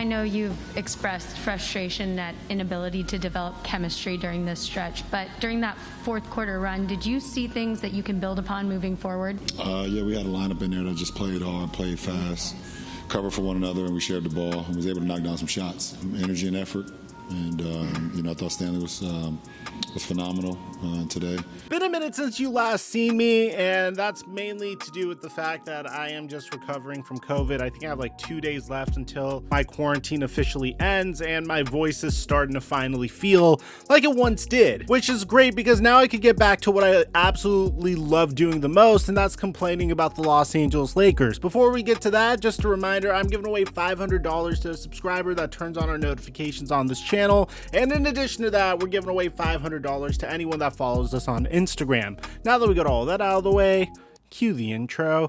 I know you've expressed frustration at inability to develop chemistry during this stretch, but during that fourth quarter run, did you see things that you can build upon moving forward? Yeah, we had a lineup in there that just played hard, played fast, covered for one another, and we shared the ball and was able to knock down some shots. Energy and effort. And, I thought Stanley was phenomenal today. Been a minute since you last seen me, and that's mainly to do with the fact that I am just recovering from COVID. I think I have like 2 days left until my quarantine officially ends, and my voice is starting to finally feel like it once did, which is great because now I could get back to what I absolutely love doing the most, and that's complaining about the Los Angeles Lakers. Before we get to that, just a reminder, I'm giving away $500 to a subscriber that turns on our notifications on this channel, and in addition to that, we're giving away $500 to anyone that follows us on Instagram. Now that we got all that out of the way, cue the intro.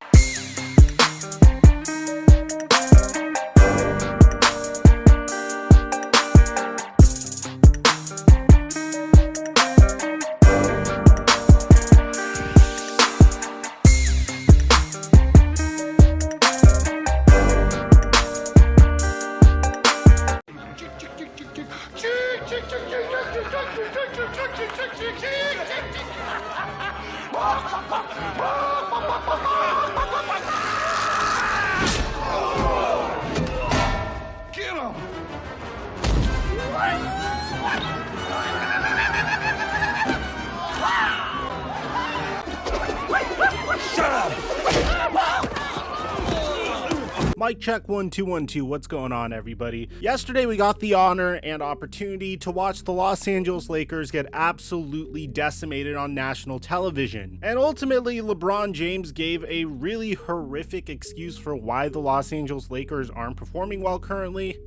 Mic check 1 2 1 2. What's going on, everybody? Yesterday we got the honor and opportunity to watch the Los Angeles Lakers get absolutely decimated on national television. And ultimately, LeBron James gave a really horrific excuse for why the Los Angeles Lakers aren't performing well currently.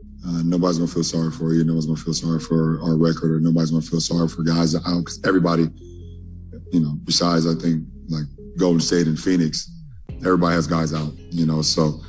Nobody's going to feel sorry for you. Nobody's going to feel sorry for our record, or nobody's going to feel sorry for guys that out, because everybody, besides, I think, like Golden State and Phoenix, everybody has guys out, so...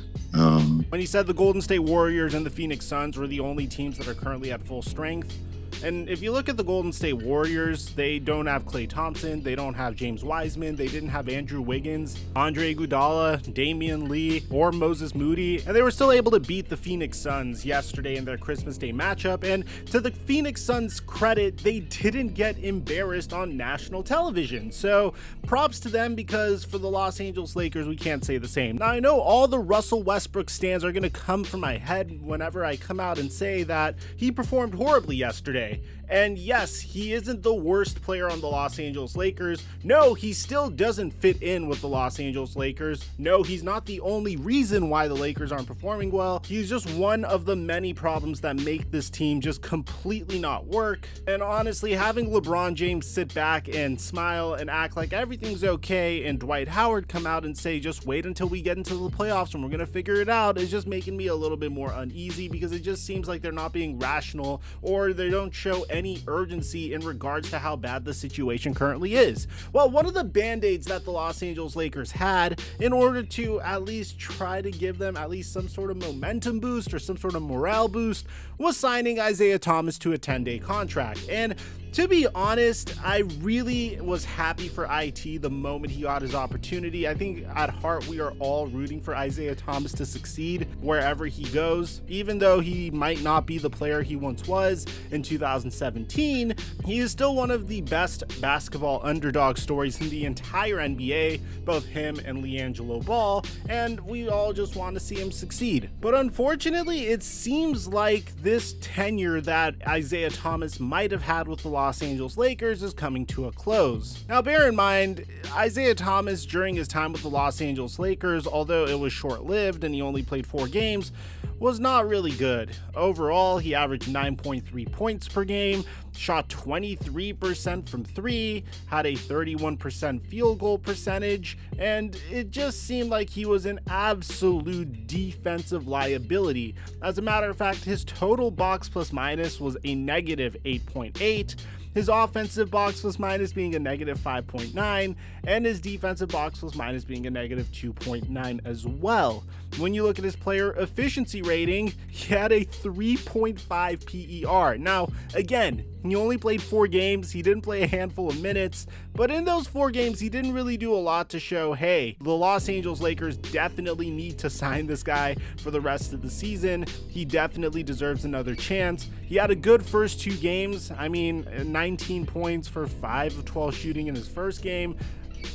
When he said the Golden State Warriors and the Phoenix Suns were the only teams that are currently at full strength. And if you look at the Golden State Warriors, they don't have Klay Thompson, they don't have James Wiseman, they didn't have Andrew Wiggins, Andre Iguodala, Damian Lee, or Moses Moody, and they were still able to beat the Phoenix Suns yesterday in their Christmas Day matchup. And to the Phoenix Suns' credit, they didn't get embarrassed on national television. So props to them, because for the Los Angeles Lakers, we can't say the same. Now, I know all the Russell Westbrook stands are going to come from my head whenever I come out and say that he performed horribly yesterday. And yes, he isn't the worst player on the Los Angeles Lakers. No, he still doesn't fit in with the Los Angeles Lakers. No, he's not the only reason why the Lakers aren't performing well. He's just one of the many problems that make this team just completely not work. And honestly, having LeBron James sit back and smile and act like everything's okay, and Dwight Howard come out and say, just wait until we get into the playoffs and we're going to figure it out, is just making me a little bit more uneasy, because it just seems like they're not being rational, or they don't show any urgency in regards to how bad the situation currently is. Well, one of the band-aids that the Los Angeles Lakers had in order to at least try to give them at least some sort of momentum boost or some sort of morale boost was signing Isaiah Thomas to a 10-day contract. And to be honest, I really was happy for IT the moment he got his opportunity. I think at heart we are all rooting for Isaiah Thomas to succeed wherever he goes. Even though he might not be the player he once was in 2017, he is still one of the best basketball underdog stories in the entire NBA, both him and LiAngelo Ball, and we all just want to see him succeed. But unfortunately, it seems like this tenure that Isaiah Thomas might have had with the Los Angeles Lakers is coming to a close. Now, bear in mind, Isaiah Thomas, during his time with the Los Angeles Lakers, although it was short-lived and he only played 4 games, was not really good. Overall, he averaged 9.3 points per game, shot 23% from 3, had a 31% field goal percentage, and it just seemed like he was an absolute defensive liability. As a matter of fact, his total box plus minus was a negative 8.8. his offensive box plus minus being a negative 5.9, and his defensive box plus minus being a negative 2.9 as well. When you look at his player efficiency rating, he had a 3.5 PER. Now, again, he only played 4 games, he didn't play a handful of minutes, but in those 4 games, he didn't really do a lot to show, hey, the Los Angeles Lakers definitely need to sign this guy for the rest of the season. He definitely deserves another chance. He had a good first 2 games. I mean, 19 points for 5 of 12 shooting in his first game,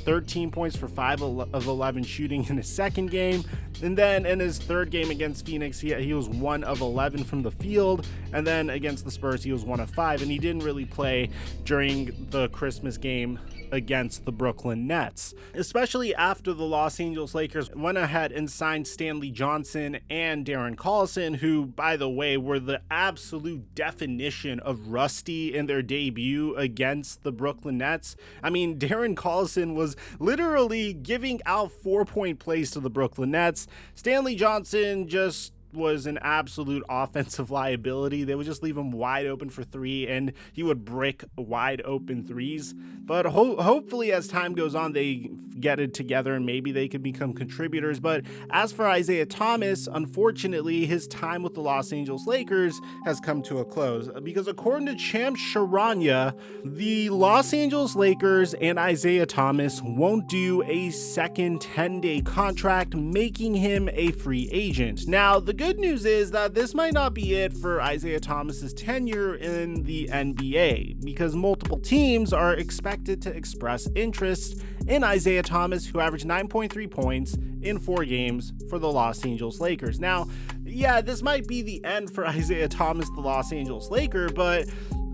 13 points for 5 of 11 shooting in his second game. And then in his third game against Phoenix, he was 1 of 11 from the field. And then against the Spurs, he was 1 of 5. And he didn't really play during the Christmas game against the Brooklyn Nets, especially after the Los Angeles Lakers went ahead and signed Stanley Johnson and Darren Collison, who, by the way, were the absolute definition of rusty in their debut against the Brooklyn Nets. I mean, Darren Collison was literally giving out 4-point plays to the Brooklyn Nets. Stanley Johnson just was an absolute offensive liability. They would just leave him wide open for 3, and he would brick wide open 3s. But hopefully as time goes on, they get it together and maybe they could become contributors. But as for Isaiah Thomas, unfortunately, his time with the Los Angeles Lakers has come to a close, because according to Champ Charania, the Los Angeles Lakers and Isaiah Thomas won't do a second 10-day contract, making him a free agent. Now, the good news is that this might not be it for Isaiah Thomas's tenure in the NBA, because multiple teams are expected to express interest in Isaiah Thomas, who averaged 9.3 points in 4 games for the Los Angeles Lakers. Now, yeah, this might be the end for Isaiah Thomas, the Los Angeles Laker, but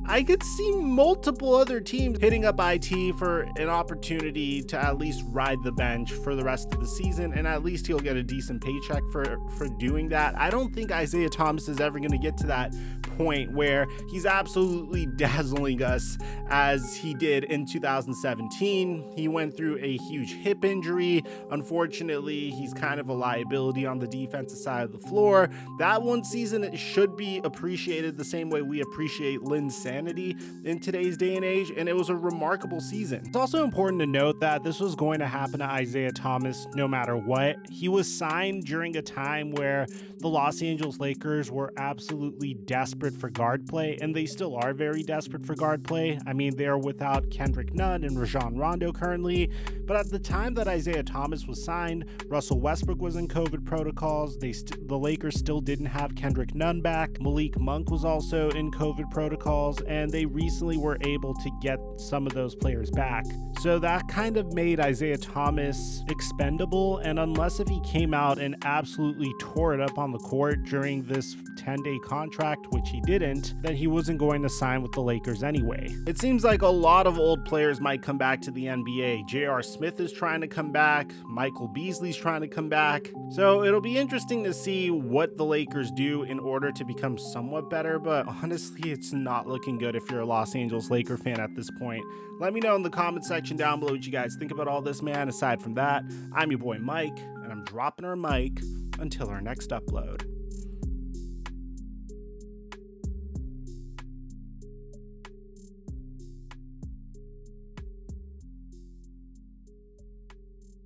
I could see multiple other teams hitting up IT for an opportunity to at least ride the bench for the rest of the season, and at least he'll get a decent paycheck for doing that. I don't think Isaiah Thomas is ever going to get to that point where he's absolutely dazzling us as he did in 2017. He went through a huge hip injury. Unfortunately, he's kind of a liability on the defensive side of the floor. That one season, it should be appreciated the same way we appreciate Lynn's sanity in today's day and age, and it was a remarkable season. It's also important to note that this was going to happen to Isaiah Thomas no matter what. He was signed during a time where the Los Angeles Lakers were absolutely desperate for guard play, and they still are very desperate for guard play. I mean, they're without Kendrick Nunn and Rajon Rondo currently, but at the time that Isaiah Thomas was signed, Russell Westbrook was in COVID protocols. The Lakers still didn't have Kendrick Nunn back. Malik Monk was also in COVID protocols, and they recently were able to get some of those players back. So that kind of made Isaiah Thomas expendable, and unless if he came out and absolutely tore it up on the court during this 10-day contract, which he didn't, then he wasn't going to sign with the Lakers anyway. It seems like a lot of old players might come back to the NBA. J.R. Smith is trying to come back. Michael Beasley's trying to come back. So it'll be interesting to see what the Lakers do in order to become somewhat better, but honestly, it's not looking good if you're a Los Angeles Laker fan at this point. Let me know in the comment section down below what you guys think about all this, man. Aside from that, I'm your boy Mike, and I'm dropping our mic until our next upload.